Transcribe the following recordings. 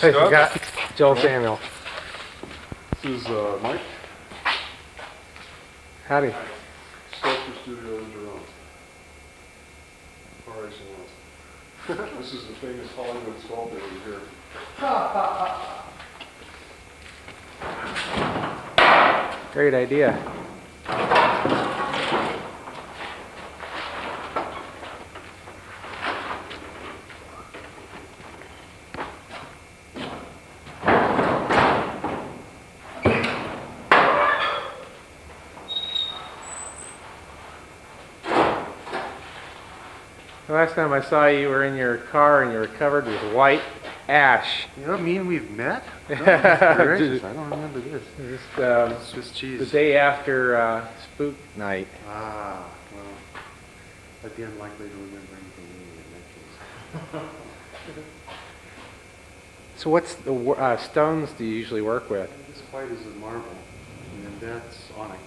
You got Joel Samuel. This is Mike. Howdy. Sculptor studio in Jerome. Far excellence. This is the famous Hollywood sculptor over here. Great idea. The last time I saw you, you were in your car and you were covered with white ash. You know, me and we've met? No, gracious, I don't remember this. Just, Swiss cheese. the day after Spook Night. Ah, well, I'd be unlikely to remember anything in that case. So what's the stones do you usually work with? This white is a marble, and then that's onyx,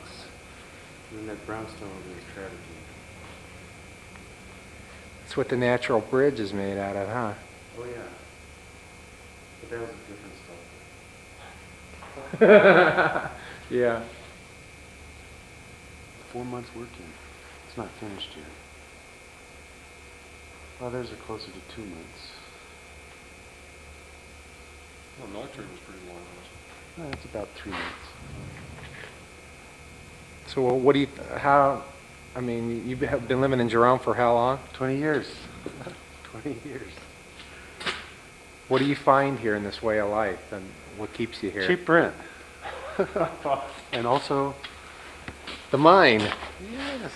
and then that brownstone is travertine. That's what the natural bridge is made out of, huh? Oh yeah. But that was a different stuff. Yeah. 4 months working. It's not finished yet. Well, theirs are closer to 2 months. Well, Nocturne was pretty long. No, it's about 3 months. So what do you, I mean, you've been living in Jerome for how long? 20 years. 20 years. What do you find here in this way of life, and what keeps you here? Cheap rent. And also, The mine. yes,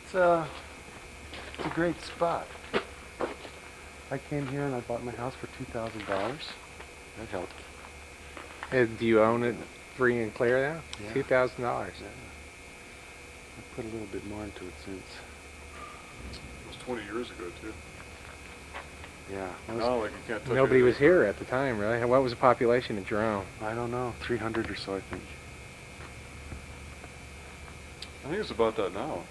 it's a great spot. I came here and I bought my house for $2,000. That helped. Do you own it free and clear now? Yeah. $2,000. Yeah. I put a little bit more into it since. It was 20 years ago, too. Yeah. Now, like, you can't touch Nobody was anything. here at the time, really. What was the population in Jerome? I don't know, 300 or so, I think. I think it's about that now.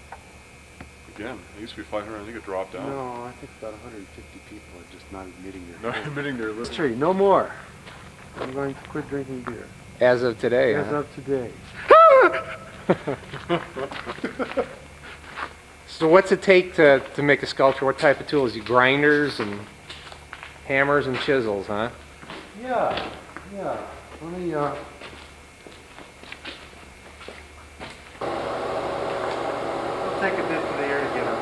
Again, it used to be 500. I think it dropped down. No, I think about 150 people are just not admitting their Not admitting their living. History, no more. I'm going to quit drinking beer. As of today, As huh? of today. So what's it take to make a sculpture? What type of tools? You grinders and hammers and chisels, huh? Yeah, yeah. Let me, it'll take a bit for the air to get up.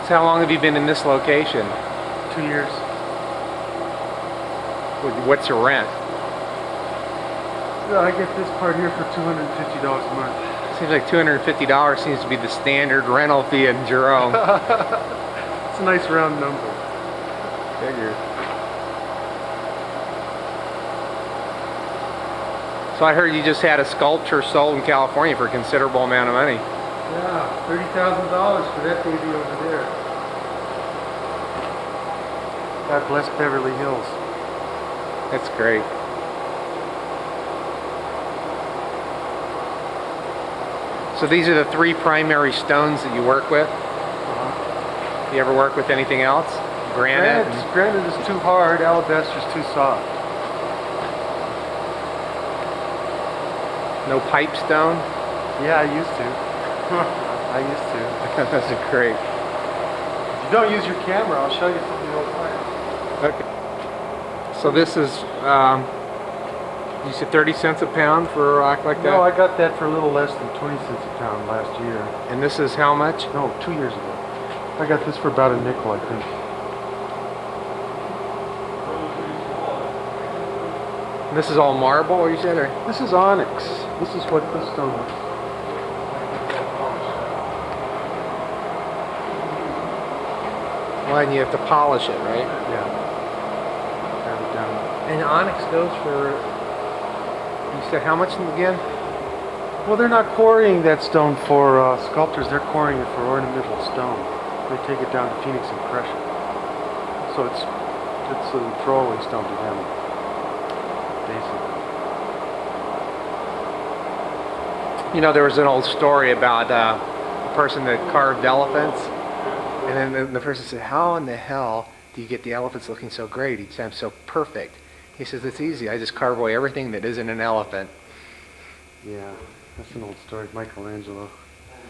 So how long have you been in this location? 2 years. What's your rent? Yeah, I get this part here for $250 a month. Seems like $250 seems to be the standard rental fee in Jerome. It's a nice round number. Figures. So I heard you just had a sculpture sold in California for a considerable amount of money. Yeah, $30,000 for that baby over there. God bless Beverly Hills. That's great. So these are the three primary stones that you work with? You ever work with anything else? Granite? Granite is too hard, alabaster is too soft. No pipestone? Yeah, I used to. I used to. That's great. If you don't use your camera, I'll show you some of the old plans. Okay. So this is, you said 30 cents a pound for a rock like that? No, I got that for a little less than 20 cents a pound last year. And this is how much? No, 2 years ago. I got this for about a nickel, I think. And this is all marble, or you said? Or? This is onyx. This is what this stone is. Well, and you have to polish it, right? Yeah. Have it down. And onyx goes for, you said how much again? Well, they're not quarrying that stone for sculptors. They're quarrying it for ornamental stone. They take it down to Phoenix and crush it. So it's a throwaway stone to them, basically. You know, there was an old story about a person that carved elephants, and then the person said, "How in the hell do you get the elephants looking so great each time, so perfect?" He says, "It's easy. I just carve away everything that isn't an elephant." Yeah, that's an old story. Michelangelo.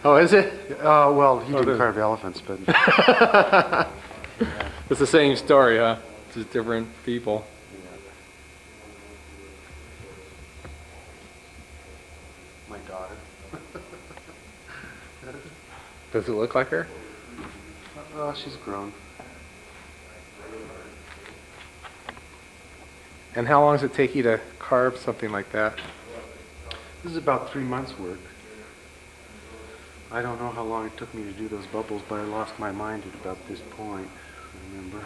Oh, is it? Well, he Oh, didn't it is. carve elephants, but It's the same story, huh? Just different people. my daughter. Does it look like her? She's grown. And how long does it take you to carve something like that? This is about 3 months' work. I don't know how long it took me to do those bubbles, but I lost my mind at about this point. Remember?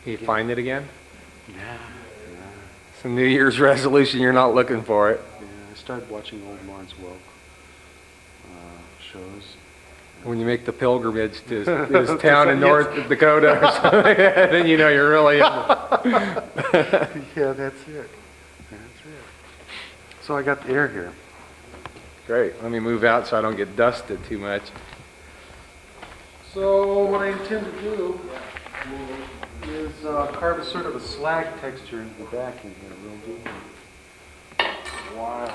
Can you find it again? Yeah. It's a New Year's resolution. You're not looking for it. Yeah. I started watching old Lawrence Welk shows. When you make the pilgrimage to this town in North Dakota or something, then you know you're really in Yeah, that's it. That's it. So I got the air here. Great. Let me move out so I don't get dusted too much. So what I intend to do is carve a sort of a slag texture into the back in here, real deep. Wild.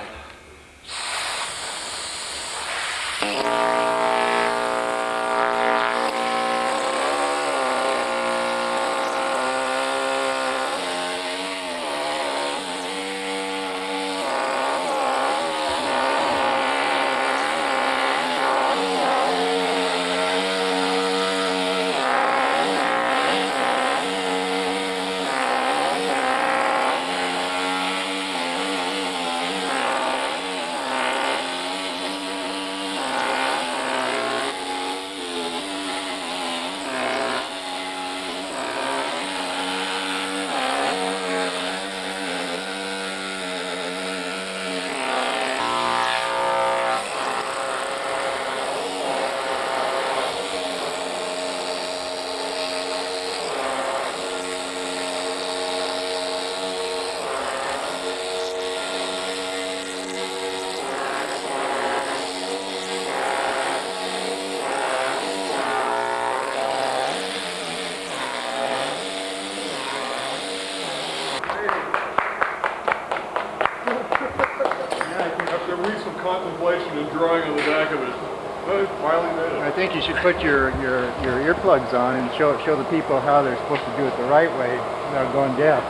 After weeks of contemplation and drawing on the back of it, I finally made it. I think you should put your earplugs on and show the people how they're supposed to do it the right way without going deaf.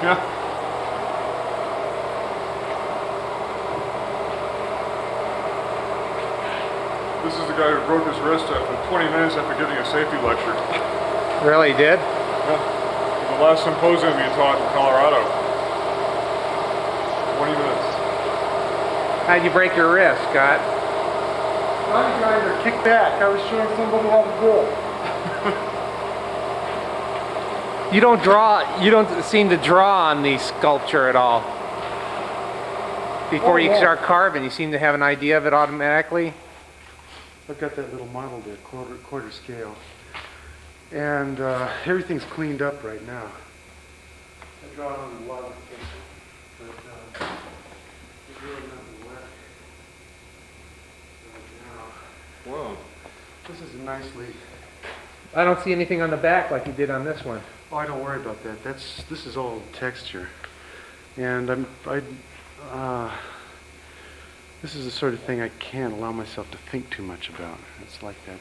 Yeah. This is the guy who broke his wrist after 20 minutes after giving a safety lecture. Really did? Yeah. The last symposium he taught in Colorado. 20 minutes. How'd you break your wrist, Scott? Body grinder, kick back. I was showing somebody how to do it. You don't seem to draw on the sculpture at all. Before you start carving, you seem to have an idea of it automatically. I've got that little model there, quarter scale. And everything's cleaned up right now. I draw on a lot of things, but there's really nothing left right now. Wow. This is nicely. I don't see anything on the back like you did on this one. Oh, I don't worry about that. This is all texture, and this is the sort of thing I can't allow myself to think too much about. It's like that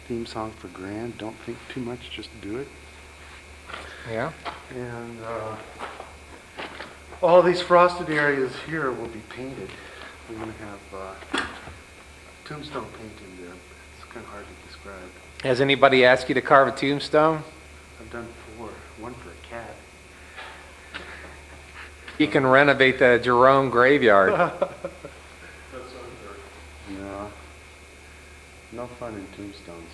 theme song for Grand. Don't think too much, just do it. Yeah? And all these frosted areas here will be painted. We're going to have tombstone painting there. It's kind of hard to describe. Has anybody asked you to carve a tombstone? I've done 4. One for a cat. You can renovate the Jerome graveyard. No. No fun in tombstones.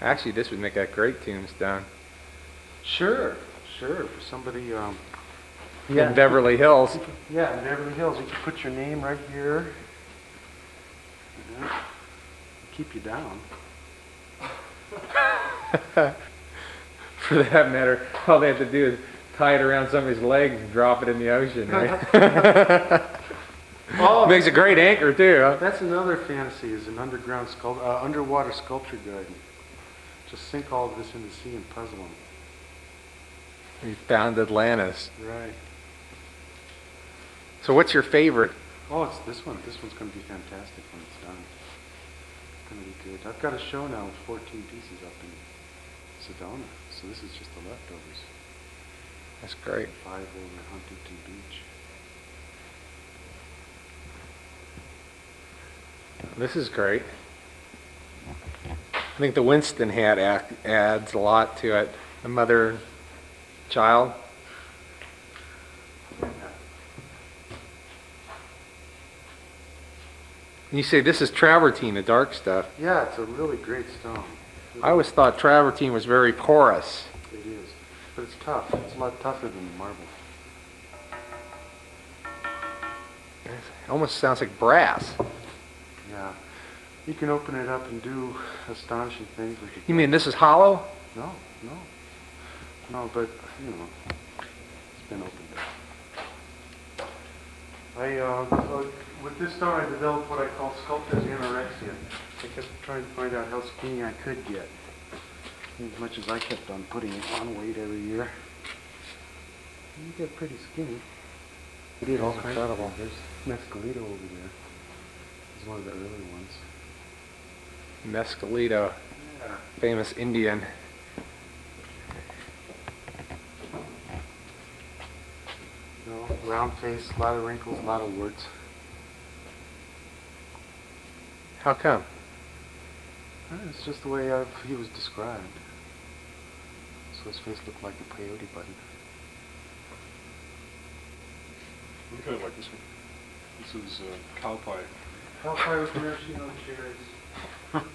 Actually, this would make a great tombstone. Sure. For somebody in Beverly Hills. Yeah, in Beverly Hills, you can put your name right here. Yeah. Keep you down. For that matter, all they have to do is tie it around somebody's legs and drop it in the ocean, right? Oh, Makes a great anchor too, huh? that's another fantasy, is an underwater sculpture garden. Just sink all of this in the sea and puzzle them. We found Atlantis. Right. So what's your favorite? Oh, it's this one. This one's going to be fantastic when it's done. It's going to be good. I've got a show now with 14 pieces up in Sedona. So this is just the leftovers. That's great. 5 over Huntington Beach. This is great. I think the Winston hat adds a lot to it. The mother, child. And you say this is travertine, the dark stuff. Yeah, it's a really great stone. I always thought travertine was very porous. It is. But it's tough. It's a lot tougher than marble. It almost sounds like brass. Yeah. You can open it up and do astonishing things with it. You mean this is hollow? No, no. No, but, you know, it's been opened up. With this stone, I developed what I call sculptor's anorexia. I kept trying to find out how skinny I could get. As much as I kept on putting on weight every year. You get pretty skinny. We did all kinds of incredible. things. There's Mescalito over there. He's one of the early ones. Mescalito, Yeah. famous Indian. You know, round face, a lot of wrinkles, a lot of warts. How come? It's just the way he was described. So his face looked like a peyote button. I kind of like this one. This is cow pie. How high was maraschino cherries?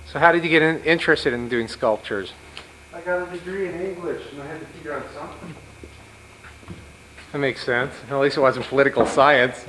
So how did you get interested in doing sculptures? I got a degree in English, and I had to figure out something. That makes sense. At least it wasn't political science.